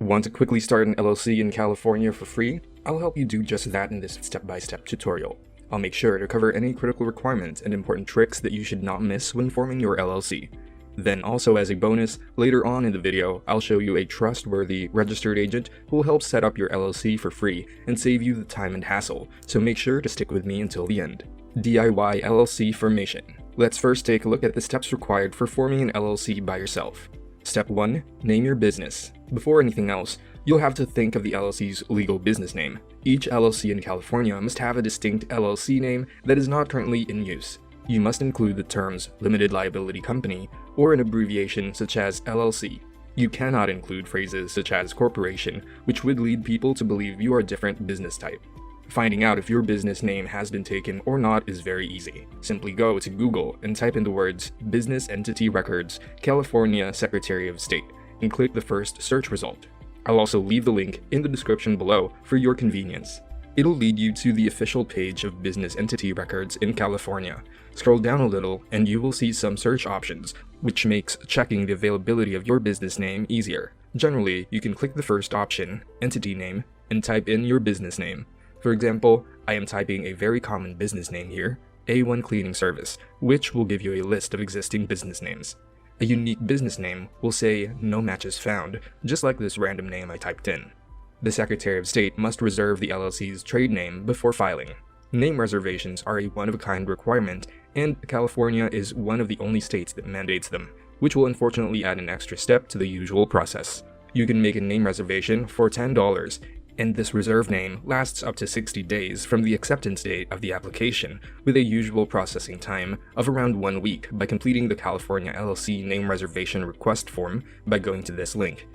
Want to quickly start an LLC in California for free? I'll help you do just that in this step-by-step tutorial. I'll make sure to cover any critical requirements and important tricks that you should not miss when forming your LLC. Then also as a bonus, later on in the video, I'll show you a trustworthy registered agent who will help set up your LLC for free and save you the time and hassle, so make sure to stick with me until the end. DIY LLC formation. Let's first take a look at the steps required for forming an LLC by yourself. Step 1. Name your business. Before anything else, you'll have to think of the LLC's legal business name. Each LLC in California must have a distinct LLC name that is not currently in use. You must include the terms limited liability company or an abbreviation such as LLC. You cannot include phrases such as corporation, which would lead people to believe you are a different business type. Finding out if your business name has been taken or not is very easy. Simply go to Google and type in the words Business Entity Records, California Secretary of State, and click the first search result. I'll also leave the link in the description below for your convenience. It'll lead you to the official page of Business Entity Records in California. Scroll down a little and you will see some search options, which makes checking the availability of your business name easier. Generally, you can click the first option, Entity Name, and type in your business name. For example, I am typing a very common business name here, A1 Cleaning Service, which will give you a list of existing business names. A unique business name will say no matches found, just like this random name I typed in. The Secretary of State must reserve the LLC's trade name before filing. Name reservations are a one-of-a-kind requirement, and California is one of the only states that mandates them, which will unfortunately add an extra step to the usual process. You can make a name reservation for $10, and this reserve name lasts up to 60 days from the acceptance date of the application, with a usual processing time of around 1 week by completing the California LLC name reservation request form by going to this link.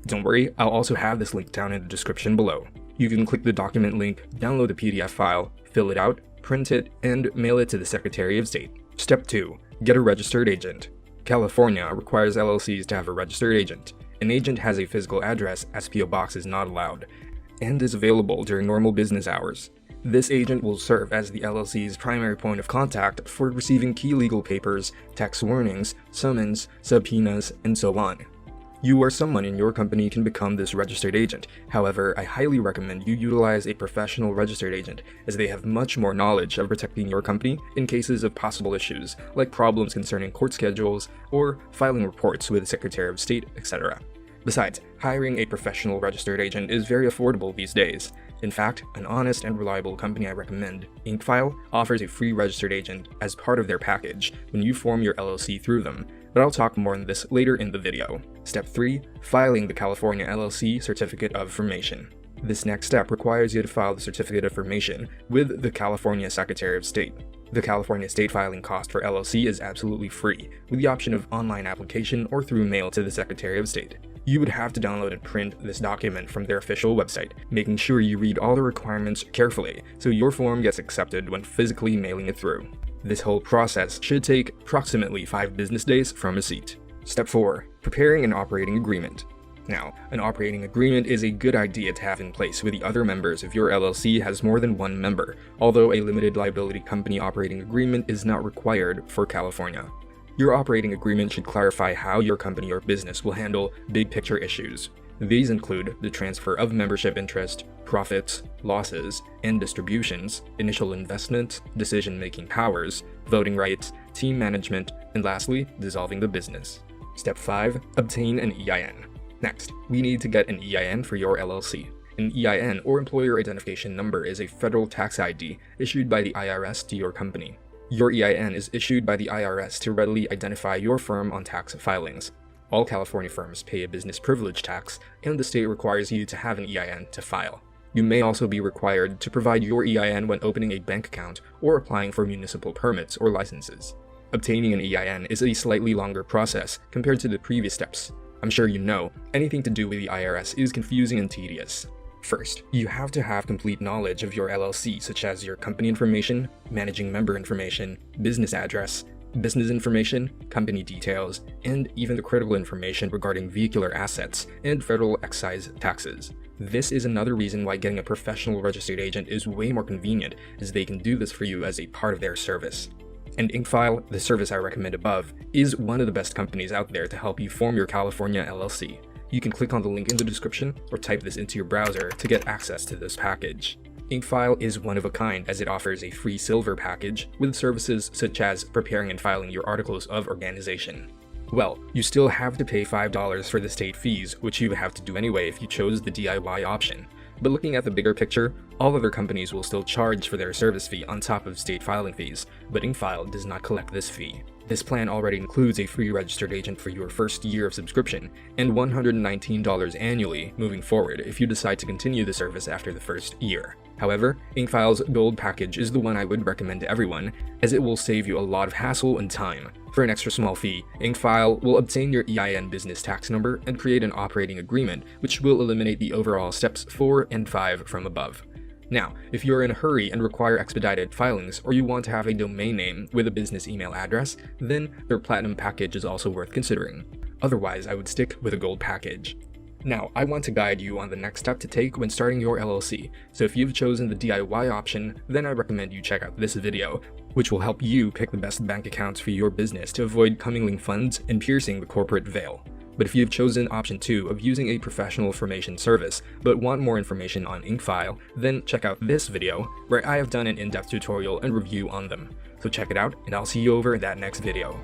Don't worry, I'll also have this link down in the description below. You can click the document link, download the PDF file, fill it out, print it, and mail it to the Secretary of State. Step 2. Get a registered agent. California requires LLCs to have a registered agent. An agent has a physical address as PO Box is not allowed, and is available during normal business hours. This agent will serve as the LLC's primary point of contact for receiving key legal papers, tax warnings, summons, subpoenas, and so on. You or someone in your company can become this registered agent. However, I highly recommend you utilize a professional registered agent, as they have much more knowledge of protecting your company in cases of possible issues, like problems concerning court schedules or filing reports with the Secretary of State, etc. Besides, hiring a professional registered agent is very affordable these days. In fact, an honest and reliable company I recommend, InkFile, offers a free registered agent as part of their package when you form your LLC through them, but I'll talk more on this later in the video. Step 3. Filing the California LLC Certificate of Formation. This next step requires you to file the Certificate of Formation with the California Secretary of State. The California state filing cost for LLC is absolutely free, with the option of online application or through mail to the Secretary of State. You would have to download and print this document from their official website, making sure you read all the requirements carefully so your form gets accepted when physically mailing it through. This whole process should take approximately 5 business days from receipt. Step 4. Preparing an operating agreement. Now, an operating agreement is a good idea to have in place with the other members if your LLC has more than one member, although a limited liability company operating agreement is not required for California. Your operating agreement should clarify how your company or business will handle big picture issues. These include the transfer of membership interest, profits, losses, and distributions, initial investment, decision-making powers, voting rights, team management, and lastly, dissolving the business. Step 5. Obtain an EIN. Next, we need to get an EIN for your LLC. An EIN, or Employer Identification Number, is a federal tax ID issued by the IRS to your company. Your EIN is issued by the IRS to readily identify your firm on tax filings. All California firms pay a business privilege tax, and the state requires you to have an EIN to file. You may also be required to provide your EIN when opening a bank account or applying for municipal permits or licenses. Obtaining an EIN is a slightly longer process compared to the previous steps. I'm sure you know, anything to do with the IRS is confusing and tedious. First, you have to have complete knowledge of your LLC, such as your company information, managing member information, business address, business information, company details, and even the critical information regarding vehicular assets and federal excise taxes. This is another reason why getting a professional registered agent is way more convenient, as they can do this for you as a part of their service. And InkFile, the service I recommend above, is one of the best companies out there to help you form your California LLC. You can click on the link in the description or type this into your browser to get access to this package. Inkfile is one of a kind as it offers a free silver package with services such as preparing and filing your articles of organization. Well, you still have to pay $5 for the state fees, which you would have to do anyway if you chose the DIY option. But looking at the bigger picture, all other companies will still charge for their service fee on top of state filing fees, but Inkfile does not collect this fee. This plan already includes a free registered agent for your first year of subscription, and $119 annually moving forward if you decide to continue the service after the first year. However, Inkfile's Gold package is the one I would recommend to everyone, as it will save you a lot of hassle and time. For an extra small fee, Inkfile will obtain your EIN business tax number and create an operating agreement, which will eliminate the overall steps 4 and 5 from above. Now, if you're in a hurry and require expedited filings, or you want to have a domain name with a business email address, then their Platinum package is also worth considering. Otherwise, I would stick with a Gold package. Now, I want to guide you on the next step to take when starting your LLC, so if you've chosen the DIY option, then I recommend you check out this video, which will help you pick the best bank accounts for your business to avoid commingling funds and piercing the corporate veil. But if you've chosen option 2 of using a professional formation service, but want more information on Inkfile, then check out this video, where I have done an in-depth tutorial and review on them. So check it out, and I'll see you over in that next video.